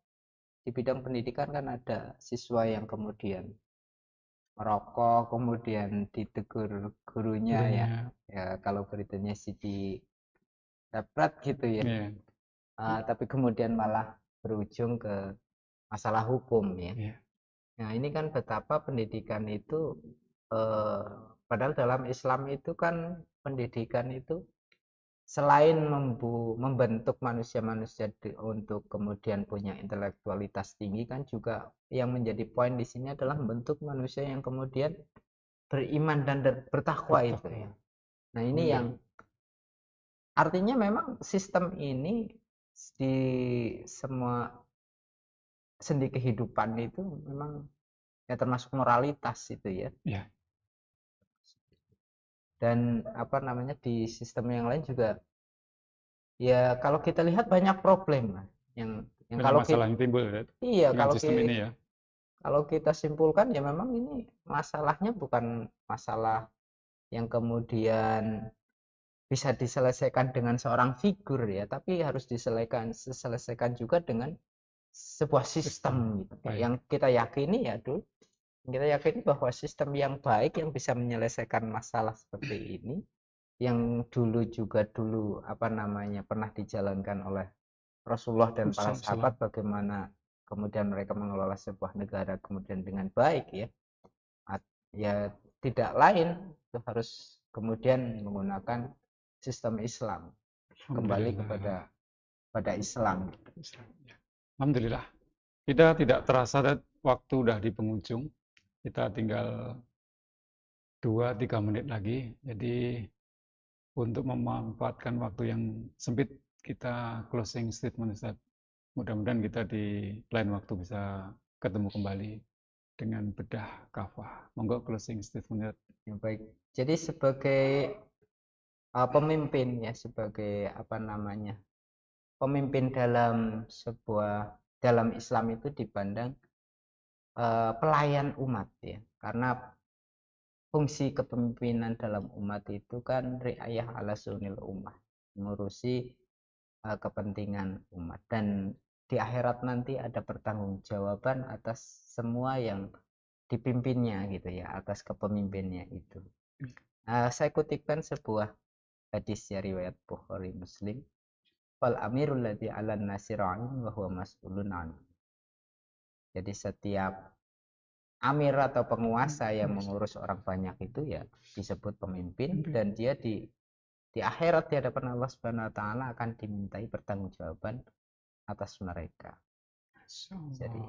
di bidang pendidikan kan ada siswa yang kemudian merokok, kemudian ditegur gurunya ya, Gurunya. ya kalau beritanya sih di dapat gitu ya. Ya, Tapi kemudian malah berujung ke masalah hukum ya. ya, Nah ini kan betapa pendidikan itu eh, padahal dalam Islam itu kan pendidikan itu selain membentuk manusia-manusia untuk kemudian punya intelektualitas tinggi, kan juga yang menjadi poin di sini adalah membentuk manusia yang kemudian beriman dan bertakwa itu ya. Nah, ini yang artinya memang sistem ini di semua sendi kehidupan itu memang ya termasuk moralitas itu ya. Ya. Dan apa namanya di sistem yang lain juga ya kalau kita lihat banyak problem lah yang Banyak kalau masalah kita yang timbul ya, iya dengan sistem ini ya. kalau kita simpulkan ya memang ini masalahnya bukan masalah yang kemudian bisa diselesaikan dengan seorang figur ya, tapi harus diselesaikan juga dengan sebuah sistem gitu. Yang kita yakini ya dulu kita yakini bahwa sistem yang baik yang bisa menyelesaikan masalah seperti ini yang dulu apa namanya pernah dijalankan oleh Rasulullah dan para sahabat, bagaimana kemudian mereka mengelola sebuah negara kemudian dengan baik ya tidak lain itu harus kemudian menggunakan sistem Islam, kembali pada Islam. Alhamdulillah. Kita tidak terasa waktu udah di penghujung. Kita tinggal 2-3 menit lagi. Jadi untuk memanfaatkan waktu yang sempit, kita closing statement Ustaz. Mudah-mudahan kita di lain waktu bisa ketemu kembali dengan bedah kafah. Monggo closing statement. Ya, baik. Jadi sebagai pemimpin ya, sebagai apa namanya pemimpin dalam Islam itu dipandang pelayan umat ya, karena fungsi kepemimpinan dalam umat itu kan riayah ala sunil ummah, mengurusi kepentingan umat, dan di akhirat nanti ada pertanggungjawaban atas semua yang dipimpinnya gitu ya, atas kepemimpinnya itu. Saya kutipkan sebuah hadis ya, riwayat Bukhari Muslim. Fal amirul ladzi 'alan nasi ra'in wa huwa mas'ulun an. Jadi setiap amir atau penguasa yang mengurus orang banyak itu ya disebut pemimpin, dan dia di akhirat di hadapan Allah Subhanahu wa taala akan dimintai pertanggungjawaban atas mereka. Jadi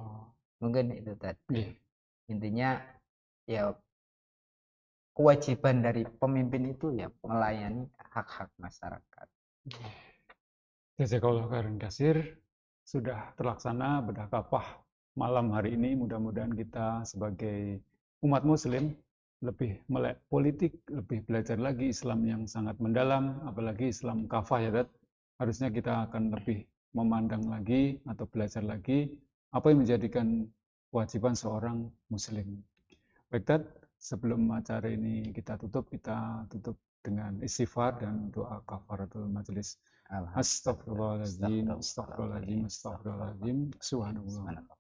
mungkin itu tadi. Intinya ya kewajiban dari pemimpin itu ya melayani hak-hak masyarakat. Jazakallahu khairan katsir. Sudah terlaksana bedah kafah malam hari ini. Mudah-mudahan kita sebagai umat muslim lebih melek politik, lebih belajar lagi Islam yang sangat mendalam, apalagi Islam kafah ya Dad. Harusnya kita akan lebih memandang lagi atau belajar lagi apa yang menjadikan kewajiban seorang muslim. Baik Dad, sebelum acara ini kita tutup dengan istighfar dan doa kafaratul majelis. Astaghfirullahaladzim, astaghfirullahaladzim, astaghfirullahaladzim, subhanallah.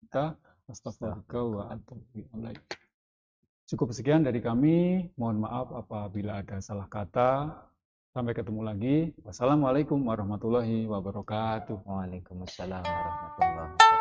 Kita astaghfiruka wa atubu ilaik. Cukup sekian dari kami. Mohon maaf apabila ada salah kata. Sampai ketemu lagi. Wassalamualaikum warahmatullahi wabarakatuh. Waalaikumsalam warahmatullahi wabarakatuh.